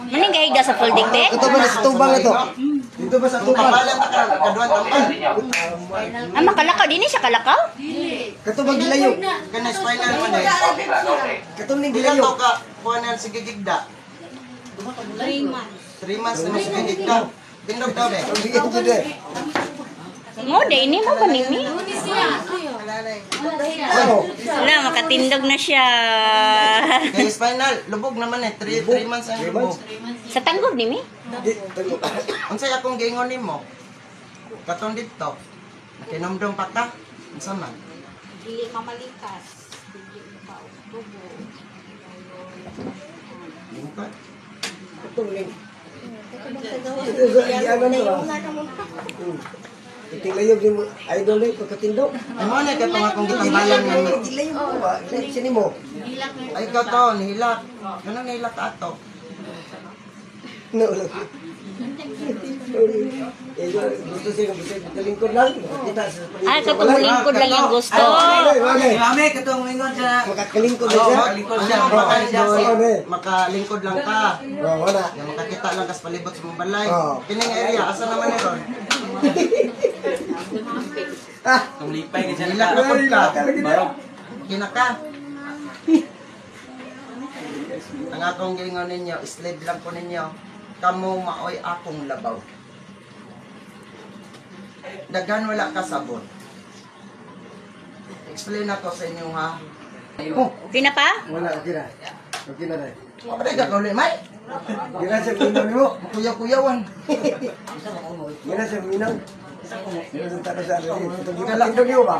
Maning gahiga sa folding bed? Ito ba sa tubang ito? Dito ba sa tubang? Ah, makalakaw. Di siya kalakaw? Kato ba gilayo? Kana spinal man eh. Kato ning Gilayo gilayo. ka kuanan si gigigda. 3 months na si gigigda. Tindog daw be. Ang bigat ko de. Mo, day ni mo panimi. Ano? Wala, makatindog na siya. Kaya spinal lubog naman eh 3 months ang lubog. Sa tanggol ni mi? Di, tayo. Unsay akong giingon nimo? Katong dito. Nakinomdom pa ka? Unsa man? Dili mamalikas. Dili pa tubo. Lingkod. Kato ning. Ito ano to? Itilayog yung idol ay pagkatindog. Ay mo na katong akong gitambalan nga ni. Ilayog mo ba? Sini mo. Ay ikaw to nihilak. Kanang nihilak ato. No. Gusto siya kalingkod lang. Kita sa Ah, katulingkod lang yung gusto. Mami, katong ingon sa makakalingkod na Oo, siya. makalingkod siya. Makalingkod lang ka. Wala. Yung makakita lang kas palibot sa mong balay. Oo. Kining area, asa naman ni Ron? Itong lipay ka dyan. Hilak na po ka. Kinaka. Ang akong gingon ninyo, slave lang po ninyo. Kamu maoy akong labaw. Dagan wala ka sabon. Explain ako sa inyo ha. Okay na pa? Wala, okay na. Okay na rin. Kapag ka kaulit, may? Hindi na siya minaw mo. Kuya-kuyawan. Hindi na siya minaw. Hindi na siya tayo sa ano. Ito tindog niyo ba?